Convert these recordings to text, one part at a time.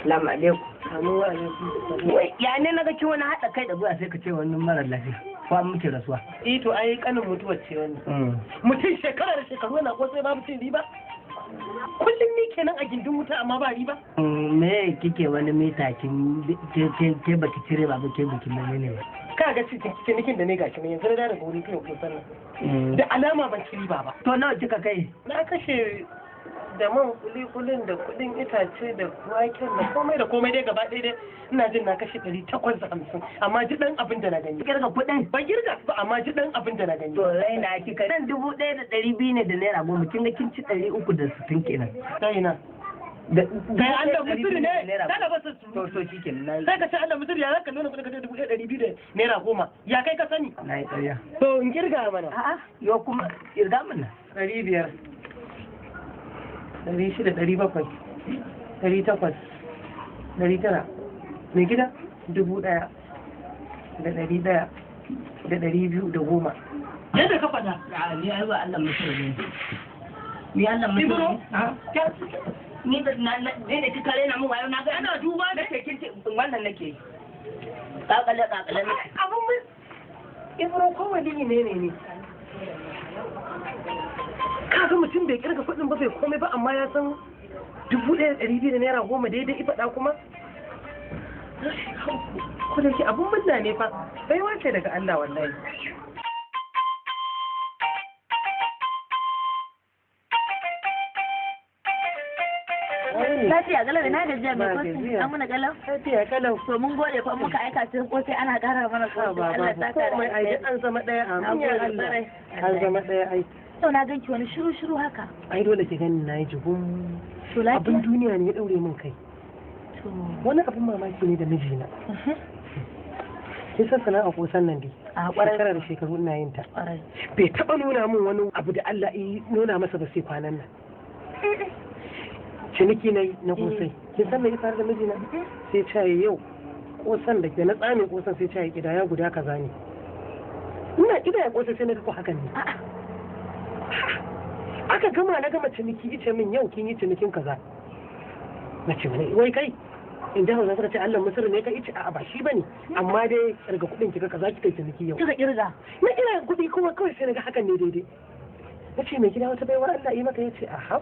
Salamu alaikum. Assalamu alaikum. Wai ya ne naga ki wani haɗa kai da buya sai ka ce wani mara lafiya. Ko an muke rasuwa. To ai kanin mutuwar ce wannan. Mutum shekara da shekaru yana kosai babu cin riba. Kullum ni kenan a gindin wuta amma ba riba. Me kike wani mita ke baki cire ba ke bikin ne ba. Ka ga cinikin da ne gashi ne yanzu na daga wuri kai ko sannan. Da alama ban ci riba ba. To nawa kika kai? Na kashe da man kulikulin da kudin itace da waken da komai dai gaba ɗaya dai ina jin na kashe 850 amma ji dan abin da na gani. Kirga kudin? Ban kirga ba amma ji dan abin da na gani. To raina kika dan 1200 ne da naira 10 kin ga kin ci 360 kenan. Sai na. Kai Allah musiri ne. Daga ba su. To shikenan nayi. Sai ka ce Allah musiri ya zaka nuna kudin ka 1200 da naira 10. Ya kai ka sani? Nayi tsaya. To in kirga mana. A'a yo kuma kirga mana. 500 600 700 800 900 mai gida 1000 da 100 da 210. Yadda ka faɗa? Ni ai ba Allah mutum ne. Ni Allah mutum ne. Ni da kika rena mun wayo na ga ana duba da kekin wannan nake. Kakale nake. Abun mun Ibro ko wani ne. Kaga mutum bai kirga kuɗin ba bai komai ba amma ya san 1200 da naira 10 daidai ifaɗa kuma. Ko da ke abun murna ne fa bai wace daga Allah wallahi. Lafiya galau ina gajiya mai kwasu an muna galau. Lafiya galau. To mun gode fa muka aika cikin kosai ana ƙara mana kwasu. Allah ta kare. Komai ai an zama ɗaya amin ya Allah. An zama ɗaya ai. Yau na ganki wani shiru haka. Ai dole ki gani na yi jigun. To lafiya. Abin duniya ne ya ɗaure min kai. Wani abin mamaki ne da mijina. Kin san sana'a kosan nan dai. A ƙwarai. Shekara da shekaru ina yin ta. Ƙwarai. Bai taɓa nuna min wani abu da Allah ya nuna masa ba sai kwanan nan. Ciniki na kosai. Kin san me ya faru da mijina? Sai caye yau kosan da na tsame kosan sai caye kidaya guda kaza ne. Ina kidaya kosan sai na ga ko hakan ne. Aka gama na gama ciniki ice min yau kin yi cinikin kaza. Na ce wai kai in da hausa suka ce Allah Misir ne ka ice a'a ba shi bane amma dai kirga kudin kika kaza kika ciniki yau. Kika kirga? Na ina kudi kuma kawai sai naga hakan ne daidai. Na ce mai gida wata baiwa Allah yi maka yace aha.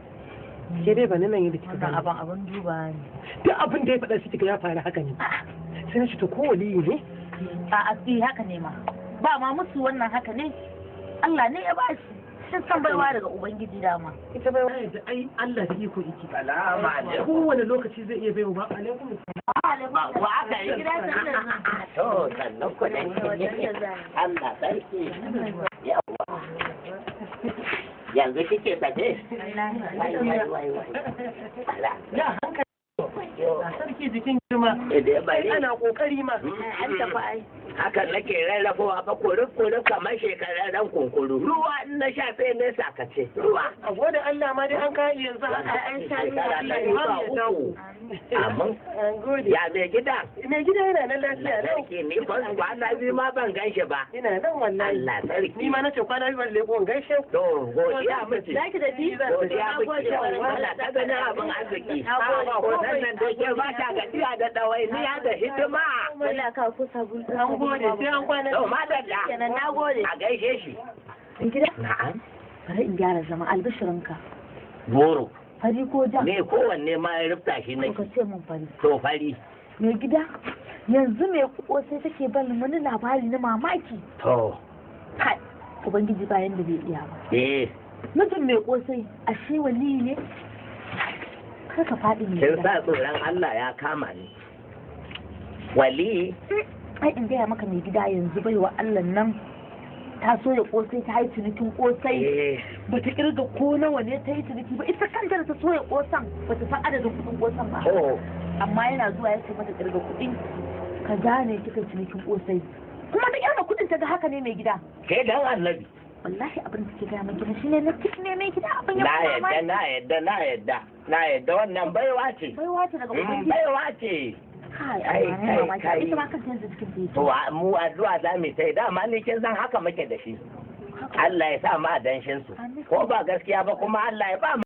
Ke dai bani nan yadda kika gani. Abin duba ne. Duk abin da ya faɗa shi kika ya faru haka ne. Sai na ce to ko waliyi ne? A'a haka ne ma. Ba ma musu wannan haka ne. Allah ne ya ba shi. Sun san baiwa daga Ubangiji dama. Ita baiwa yanzu ai Allah da iko yake. Salamu alaikum. Kowane lokaci zai iya baiwa ba. Alaikum salam. Wa aka yi gida sannan. To sannan ku dai. Allah sarki. Yawa. Yanzu kike sake? Wai. ya hankali. Sarki jikin girma. Ana kokari ma. An tafi ai. Hakan nake rarrafowa ba kuri kamar shekararren kunkuru. Ruwa in na sha sai na sakace. Ruwa. A gode Allah ma dai an kayi yanzu haka an sha uku. Amin. Ya mai gida? Mai gida yana nan lafiya lau. Sarki ni ba kwana biyu ma ban ganshi ba. Ina nan wallahi. Allah sarki. Ni ma nace kwana biyu ban leko gaishe. To godiya miki. Zaki da biyu. Godiya miki. Allah ta gani abin arziki. Ko nan da ke ba ta gajiya da ɗawainiya da hidima. Allah ka ku sabon. An gode sai an kwana. To madalla. Kenan na gode. A gaishe shi. In gida? Na'am. Bari in gyara zama albishirinka. Goro. Fari ko ja? Me kowanne ma ya rufta shi ne. Ka ce mun fari. To fari. Mai gida yanzu mai kosai take bani wani labari na mamaki. To. Kai, Ubangiji bayan da bai iya ba. Mutum mai kosai ashe wali ne? Kar ka faɗi mai gida. Kin sa tsoron Allah ya kama ni. Wali. Ai in gaya maka mai gida yanzu bai wa Allah nan ta so ya kosai ta yi cinikin kosai ba ta kirga ko nawa ne ta yi ciniki ba ita kanta da ta so ya kosan ba ta san adadin kudin kosan ba amma yana zuwa ya ce mata kirga kudin ka gane kika cinikin kosai kuma da kirga kudin ta ga haka ne mai gida kai dan annabi wallahi abin da kike ga mai gida shine na kike ne mai gida abin ya na yadda wannan baiwa ce daga ubangiji baiwa ce kai ita ma kanta yanzu cikin to mu addu'a za mu sai dama ni kin san haka muke da shi Allah ya sa mu a danshin su ko ba gaskiya ba kuma Allah ya ba